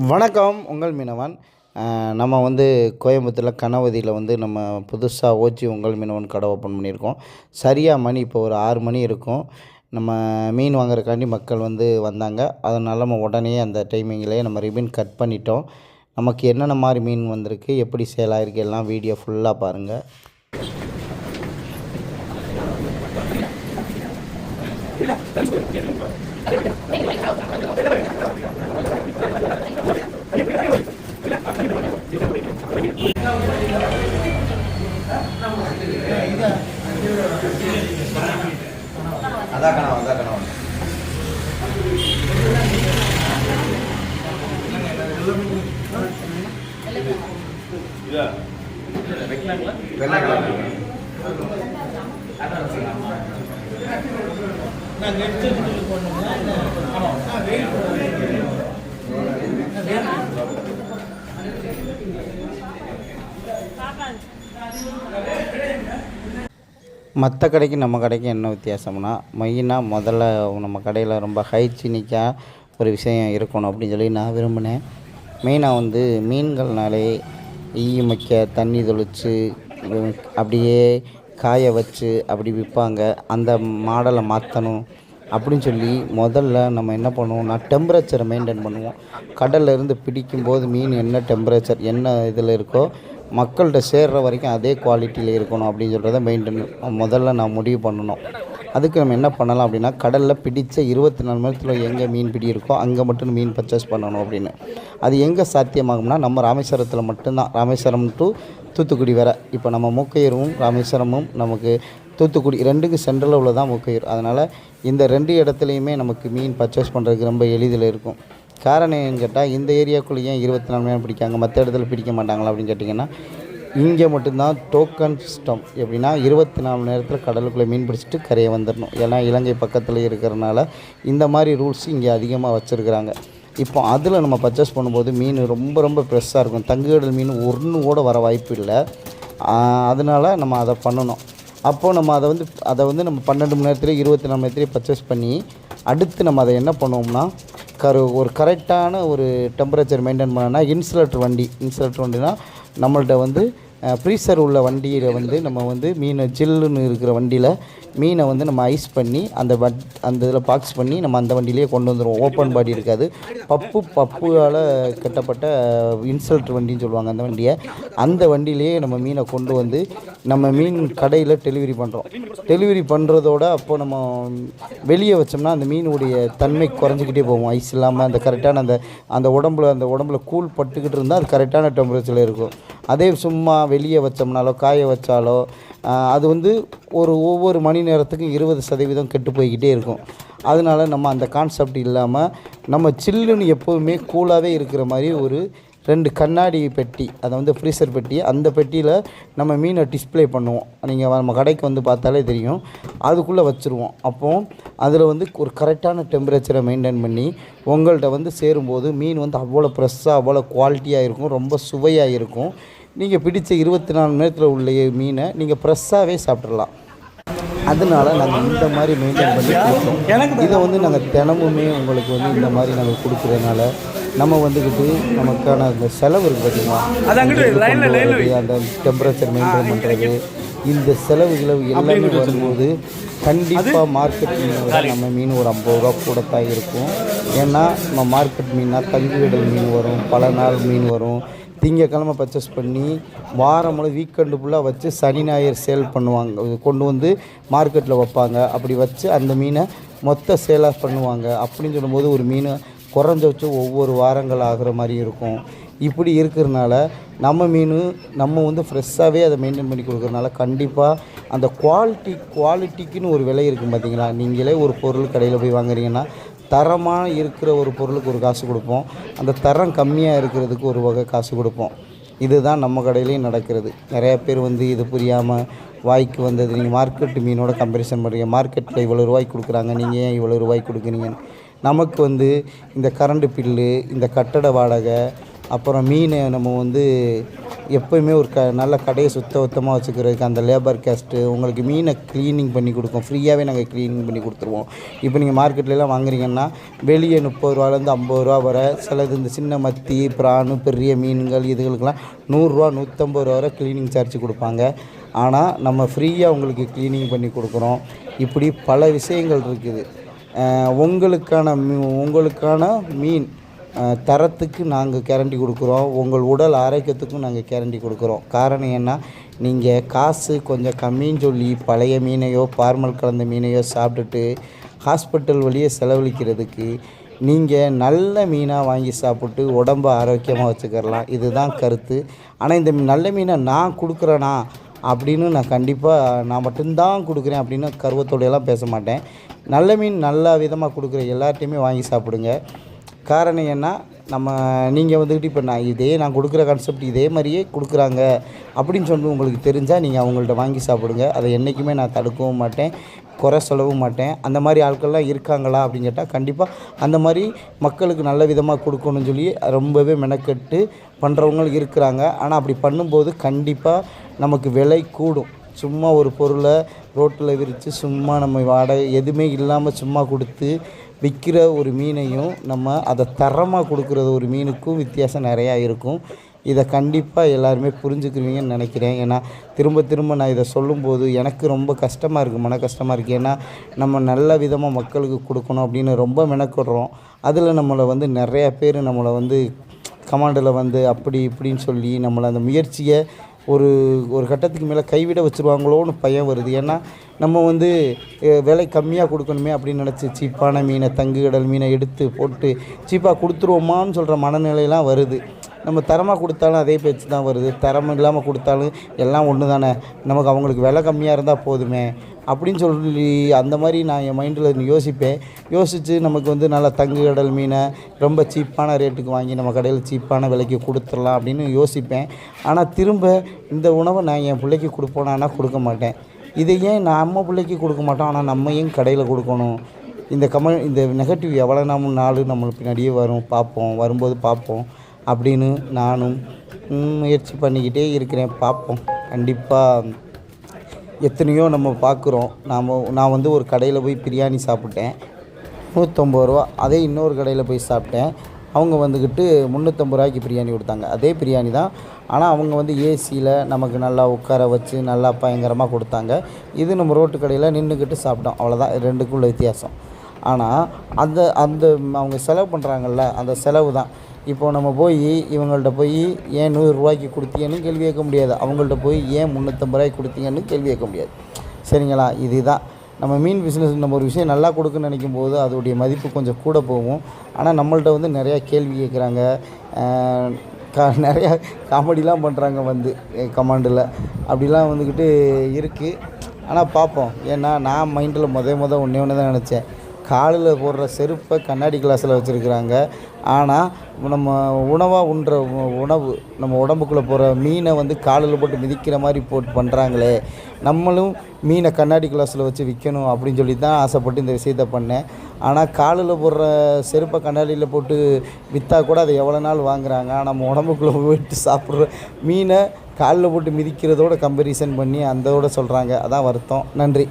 வணக்கம். உங்கள் மீனவன். நம்ம கோயம்புத்தூரில் கனவதியில் நம்ம புதுசாக ஓச்சி உங்கள் மீனவன் கடை ஓப்பன் பண்ணியிருக்கோம். சரியாக மணி இப்போ ஒரு 6 மணி இருக்கும். நம்ம மீன் வாங்குறதுக்காண்டி மக்கள் வந்தாங்க. அதனால் நம்ம உடனே அந்த டைமிங்லேயே நம்ம ரிப்பன் கட் பண்ணிட்டோம். நமக்கு என்னென்ன மாதிரி மீன் வந்திருக்கு, எப்படி சேல் ஆகிருக்கு எல்லாம் வீடியோ ஃபுல்லாக பாருங்கள். அதான் கனவு மற்ற கடைக்கு நம்ம கடைக்கு என்ன வித்தியாசம்னா, மெயினாக முதல்ல நம்ம கடையில் ரொம்ப ஹைஜீனிக்காக ஒரு விஷயம் இருக்கணும் அப்படின்னு சொல்லி நான் விரும்பினேன். மெயினாக மீன்கள்னாலே ஈயமைக்க தண்ணி தெளித்து அப்படியே காய வச்சு அப்படி விற்பாங்க. அந்த மாடலை மாற்றணும் அப்படின்னு சொல்லி முதல்ல நம்ம என்ன பண்ணுவோம்னா, டெம்பரேச்சரை மெயின்டைன் பண்ணுவோம். கடல்லேருந்து பிடிக்கும்போது மீன் என்ன டெம்பரேச்சர் என்ன இதில் இருக்கோ மக்கள்கிட்ட சேர்கிற வரைக்கும் அதே குவாலிட்டியில் இருக்கணும் அப்படின்னு சொல்கிறத மெயின்டைன் முதல்ல நான் முடிவு பண்ணணும். அதுக்கு நம்ம என்ன பண்ணலாம் அப்படின்னா, கடலில் பிடித்த 24 மணி நேரத்தில் எங்கே மீன் பிடி இருக்கோ அங்கே மட்டும் மீன் பர்ச்சேஸ் பண்ணணும் அப்படின்னு. அது எங்கே சாத்தியமாகும்னா, நம்ம ராமேஸ்வரத்தில் மட்டும்தான். ராமேஸ்வரம் டு தூத்துக்குடி வர இப்போ நம்ம மூக்கையூரும் ராமேஸ்வரமும் நமக்கு தூத்துக்குடி 2க்கு சென்ட்ரலில் உள்ளதான் மூக்கையூர். அதனால் இந்த 2 இடத்துலையுமே நமக்கு மீன் பர்ச்சேஸ் பண்ணுறதுக்கு ரொம்ப எளிதில் இருக்கும். காரணம் என்னன்னு கேட்டால், இந்த ஏரியாவுக்குள்ளே ஏன் 24 மணி நேரம் பிடிக்காங்க, மற்ற இடத்துல பிடிக்க மாட்டாங்களா அப்படின்னு கேட்டிங்கன்னா, இங்கே மட்டும்தான் டோக்கன் சிஸ்டம். எப்படின்னா 24 மணி நேரத்தில் கடலுக்குள்ளே மீன் பிடிச்சிட்டு கரையை வந்துடணும். ஏன்னா இலங்கை பக்கத்தில் இருக்கிறனால இந்த மாதிரி ரூல்ஸ் இங்கே அதிகமாக வச்சுருக்குறாங்க. இப்போ அதில் நம்ம பர்ச்சேஸ் பண்ணும்போது மீன் ரொம்ப ரொம்ப ஃப்ரெஷ்ஷாக இருக்கும். தங்குகடல் மீன் ஒன்று கூட வர வாய்ப்பு இல்லை. அதனால் நம்ம அதை பண்ணணும். அப்போது நம்ம அதை நம்ம 12 மணி நேரத்துலேயே 24 மணி நேரத்துலேயே பர்ச்சேஸ் பண்ணி அடுத்து நம்ம அதை என்ன பண்ணுவோம்னா, ஒரு கரெக்டான ஒரு டெம்பரேச்சர் மெயின்டைன் பண்ணோன்னா இன்சுலேட்டர் வண்டினா நம்மள்ட்ட ஃப்ரீசர் உள்ள வண்டியில் நம்ம மீனை ஜில்லுன்னு இருக்கிற வண்டியில் மீனை நம்ம ஐஸ் பண்ணி அந்த இதில் பாக்ஸ் பண்ணி நம்ம அந்த வண்டியிலேயே கொண்டு வந்துடுவோம். ஓப்பன் பாடி இருக்காது. பப்புவால் கட்டப்பட்ட இன்சுலேட்டர் வண்டின்னு சொல்லுவாங்க அந்த வண்டியிலேயே நம்ம மீனை கொண்டு நம்ம மீன் கடையில் டெலிவரி பண்ணுறோம். டெலிவரி பண்ணுறதோட அப்போது நம்ம வெளியே வச்சோம்னா அந்த மீனுடைய தன்மை குறைஞ்சிக்கிட்டே போகும். ஐஸ் இல்லாமல் அந்த கரெக்டான அந்த உடம்புல கூழ் பட்டுக்கிட்டு இருந்தால் அது கரெக்டான டெம்பரேச்சரில் இருக்கும். அதே சும்மா வெளியே வச்சோம்னாலோ காய வச்சாலோ அது ஒவ்வொரு மணி நேரத்துக்கும் 20% கெட்டு போய்கிட்டே இருக்கும். அதனால நம்ம அந்த கான்செப்ட் இல்லாமல் நம்ம சில்லுன்னு எப்போதுமே கூலாகவே இருக்கிற மாதிரி ஒரு 2 கண்ணாடி பெட்டி, அதை ஃப்ரீசர் பெட்டி, அந்த பெட்டியில் நம்ம மீனை டிஸ்ப்ளே பண்ணுவோம். நீங்கள் நம்ம கடைக்கு பார்த்தாலே தெரியும். அதுக்குள்ளே வச்சுருவோம். அப்போது அதில் ஒரு கரெக்டான டெம்பரேச்சரை மெயின்டைன் பண்ணி உங்கள்கிட்ட சேரும்போது மீன் அவ்வளோ ஃப்ரெஷ்ஷாக அவ்வளோ குவாலிட்டியாக இருக்கும். ரொம்ப சுவையாக இருக்கும். நீங்கள் பிடித்த 24 மணி நேரத்தில் உள்ள மீனை நீங்கள் ஃப்ரெஷ்ஷாகவே சாப்பிட்றலாம். அதனால நாங்கள் இந்த மாதிரி மெயின்டைன் பண்ணி கொடுப்போம். இதை நாங்கள் தினமுமே உங்களுக்கு இந்த மாதிரி நாங்கள் கொடுக்குறதுனால நம்ம நமக்கான அந்த செலவு இருக்குது பார்த்திங்களா, அந்த டெம்பரேச்சர் மெயின்டைன் பண்ணுறது, இந்த செலவு எல்லாமே வரும்போது கண்டிப்பாக மார்க்கெட் மீனை விட நம்ம மீன் ஒரு 50 ரூபா கூடத்தான் இருக்கும். ஏன்னா நம்ம மார்க்கெட் மீன்னா தங்குவிடல் மீன் வரும், பல நாள் மீன் வரும். திங்கக்கிழமை பர்ச்சேஸ் பண்ணி வாரம் வீக்கெண்டு ஃபுல்லாக வச்சு சனி ஞாயிறு சேல் பண்ணுவாங்க. கொண்டு மார்க்கெட்டில் வைப்பாங்க. அப்படி வச்சு அந்த மீனை மொத்த சேலாக பண்ணுவாங்க. அப்படின்னு சொல்லும்போது ஒரு மீன் குறைஞ்ச வச்சு ஒவ்வொரு வாரங்கள் ஆகிற மாதிரி இருக்கும். இப்படி இருக்கிறனால நம்ம மீன் நம்ம ஃப்ரெஷ்ஷாகவே அதை மெயின்டைன் பண்ணி கொடுக்குறதுனால கண்டிப்பாக அந்த குவாலிட்டிக்குன்னு ஒரு விலை இருக்கும் பார்த்திங்களா. நீங்களே ஒரு பொருள் கடையில் போய் வாங்குறீங்கன்னா தரமாக இருக்கிற ஒரு பொருளுக்கு ஒரு காசு கொடுப்போம். அந்த தரம் கம்மியாக இருக்கிறதுக்கு ஒரு வகை காசு கொடுப்போம். இதுதான் நம்ம கடையிலையும் நடக்கிறது. நிறையா பேர் இது புரியாமல் வாய்க்கு நீங்கள் மார்க்கெட்டு மீனோட கம்பேரிசன் பண்ணுறீங்க. மார்க்கெட்டில் இவ்வளோ ரூபாய்க்கு கொடுக்குறாங்க, நீங்கள் ஏன் இவ்வளோ ரூபாய்க்கு கொடுக்குறீங்கன்னு. நமக்கு இந்த கரண்டு பில்லு, இந்த கட்டட வாடகை, அப்புறம் மீனை நம்ம எப்போயுமே ஒரு நல்ல கடையை சுத்தமாக வச்சுக்கிறதுக்கு அந்த லேபர் காஸ்ட்டு உங்களுக்கு மீனை க்ளீனிங் பண்ணி கொடுக்கும். ஃப்ரீயாகவே நாங்கள் க்ளீனிங் பண்ணி கொடுத்துருவோம். இப்போ நீங்கள் மார்க்கெட்லலாம் வாங்குறீங்கன்னா வெளியே 30 ரூபாலேருந்து 50 ரூபா வரை, சிலது இந்த சின்ன மத்தி, பிரானு, பெரிய மீன்கள் இதுகளுக்கெல்லாம் 100 ரூபா 150 ரூபா வரை க்ளீனிங் சார்ஜ் கொடுப்பாங்க. ஆனால் நம்ம ஃப்ரீயாக உங்களுக்கு க்ளீனிங் பண்ணி கொடுக்குறோம். இப்படி பல விஷயங்கள் இருக்குது. உங்களுக்கான மீன் தரத்துக்கு நாங்கள் கேரண்டி கொடுக்குறோம். உங்கள் உடல் ஆரோக்கியத்துக்கும் நாங்கள் கேரண்டி கொடுக்குறோம். காரணம் என்ன, நீங்கள் காசு கொஞ்சம் கம்மின்னு சொல்லி பழைய மீனையோ ஃபார்மல் கலந்த மீனையோ சாப்பிட்டுட்டு ஹாஸ்பிட்டல் வழியே செலவழிக்கிறதுக்கு நீங்கள் நல்ல மீனாக வாங்கி சாப்பிட்டு உடம்பை ஆரோக்கியமாக வச்சுக்கிறலாம். இதுதான் கருத்து. ஆனால் இந்த நல்ல மீனை நான் கொடுக்குறேனா அப்படின்னு நான் கண்டிப்பாக நான் மட்டும்தான் கொடுக்குறேன் அப்படின்னு கர்வத்தோடையெல்லாம் பேச மாட்டேன். நல்ல மீன் நல்ல விதமாக கொடுக்குற எல்லார்ட்டையுமே வாங்கி சாப்பிடுங்க. காரணம் என்ன, நீங்கள் வந்துக்கிட்டு இப்போ நான் கொடுக்குற கான்செப்ட் இதே மாதிரியே கொடுக்குறாங்க அப்படின்னு சொல்லி உங்களுக்கு தெரிஞ்சால் நீங்கள் அவங்கள்ட்ட வாங்கி சாப்பிடுங்க. அதை என்றைக்குமே நான் தடுக்கவும் மாட்டேன், குறை சொல்லவும் மாட்டேன். அந்த மாதிரி ஆட்கள்லாம் இருக்காங்களா அப்படின்னு கேட்டால் கண்டிப்பாக அந்த மாதிரி மக்களுக்கு நல்ல விதமாக கொடுக்கணும்னு சொல்லி ரொம்பவே மெனக்கெட்டு பண்ணுறவங்களும் இருக்கிறாங்க. ஆனால் அப்படி பண்ணும்போது கண்டிப்பாக நமக்கு விலை கூடும். சும்மா ஒரு பொருளை ரோட்டில் விரித்து சும்மா நம்ம வாடகை எதுவுமே இல்லாமல் சும்மா கொடுத்து விற்கிற ஒரு மீனையும் நம்ம அதை தரமாக கொடுக்குறது ஒரு மீனுக்கும் வித்தியாசம் நிறையா இருக்கும். இதை கண்டிப்பாக எல்லாருமே புரிஞ்சுக்குவீங்கன்னு நினைக்கிறேன். ஏன்னா திரும்ப நான் இதை சொல்லும்போது எனக்கு ரொம்ப கஷ்டமாக இருக்குது, மன கஷ்டமாக இருக்குது. ஏன்னா நம்ம நல்ல விதமாக மக்களுக்கு கொடுக்கணும் அப்படின்னு ரொம்ப மெனக்கிடுறோம். அதில் நம்மளை நிறையா பேர் நம்மளை கமாண்டில் அப்படி இப்படின்னு சொல்லி நம்மளை அந்த முயற்சியை ஒரு கட்டத்துக்கு மேலே கைவிட வச்சுருவாங்களோன்னு பயம் வருது. ஏன்னா நம்ம விலை கம்மியாக கொடுக்கணுமே அப்படின்னு நினச்சி சீப்பான மீனை, தங்கு கடல் மீனை எடுத்து போட்டு சீப்பாக கொடுத்துருவோமான்னு சொல்கிற மனநிலையெல்லாம் வருது. நம்ம தரமாக கொடுத்தாலும் அதே பேச்சு தான் வருது. தரம் இல்லாமல் கொடுத்தாலும் எல்லாம் ஒன்று தானே, நமக்கு அவங்களுக்கு விலை கம்மியாக இருந்தால் போதுமே அப்படின்னு சொல்லி அந்த மாதிரி நான் என் மைண்டில் யோசித்து நமக்கு நல்லா தங்கு கடல் மீனை ரொம்ப சீப்பான ரேட்டுக்கு வாங்கி நம்ம கடையில் சீப்பான விலைக்கு கொடுத்துடலாம் அப்படின்னு யோசிப்பேன். ஆனால் திரும்ப இந்த உணவை நான் என் பிள்ளைக்கு கொடுப்போனான்னா கொடுக்க மாட்டேன். இதை ஏன் நம்ம பிள்ளைக்கு கொடுக்க மாட்டோம், ஆனால் நம்ம ஏன் கடையில் கொடுக்கணும்? இந்த நெகட்டிவ் எவ்வளோ நம்மளுக்கு பின்னாடியே வரும்போது பார்ப்போம் அப்படின்னு நானும் முயற்சி பண்ணிக்கிட்டே இருக்கிறேன். பார்ப்போம். கண்டிப்பாக எத்தனையோ நம்ம பார்க்குறோம். நான் ஒரு கடையில் போய் பிரியாணி சாப்பிட்டேன், 150 ரூபா. அதே இன்னொரு கடையில் போய் சாப்பிட்டேன், அவங்க 350 ரூபாய்க்கு பிரியாணி கொடுத்தாங்க. அதே பிரியாணி தான், ஆனால் அவங்க ஏசியில் நமக்கு நல்லா உட்கார வச்சு நல்லா பயங்கரமாக கொடுத்தாங்க. இது நம்ம ரோட்டு கடையில் நின்றுக்கிட்டு சாப்பிட்டோம். அவ்வளோதான் ரெண்டுக்குள்ள வித்தியாசம். ஆனால் அந்த அவங்க செலவு பண்ணுறாங்கல்ல, அந்த செலவு தான். இப்போது நம்ம இவங்கள்ட்ட ஏன் 100 ரூபாய்க்கு கொடுத்தீங்கன்னு கேள்வி கேட்க முடியாது. அவங்கள்ட்ட ஏன் 350 ரூபாய்க்கு கொடுத்தீங்கன்னு கேள்வி கேட்க முடியாது. சரிங்களா? இதுதான் நம்ம மீன் பிஸ்னஸ். நம்ம ஒரு விஷயம் நல்லா கொடுக்குன்னு நினைக்கும் போது அதோடைய மதிப்பு கொஞ்சம் கூட போகும். ஆனால் நம்மள்ட்ட நிறையா கேள்வி கேட்குறாங்க, நிறையா காமெடிலாம் பண்ணுறாங்க கமாண்டில். அப்படிலாம் இருக்குது. ஆனால் பார்ப்போம். ஏன்னா நான் மைண்டில் ஒன்றே தான் நினச்சேன், காலில் போடுற செருப்பை கண்ணாடி கிளாஸில் வச்சுருக்குறாங்க. ஆனால் நம்ம உணவு நம்ம உடம்புக்குள்ளே போகிற மீனை காலில் போட்டு மிதிக்கிற மாதிரி போட்டு பண்ணுறாங்களே, நம்மளும் மீனை கண்ணாடி கிளாஸில் வச்சு விற்கணும் அப்படின்னு சொல்லி தான் ஆசைப்பட்டு இந்த விஷயத்த பண்ணேன். ஆனால் காலில் போடுற செருப்பை கண்ணாடியில் போட்டு விற்றா கூட அதை எவ்வளோ நாள் வாங்குகிறாங்க. ஆனால் நம்ம உடம்புக்குள்ளே போயிட்டு சாப்பிட்ற மீனை காலில் போட்டு மிதிக்கிறதோட கம்பேரிசன் பண்ணி அந்தோட சொல்கிறாங்க. அதான் வருத்தம். நன்றி.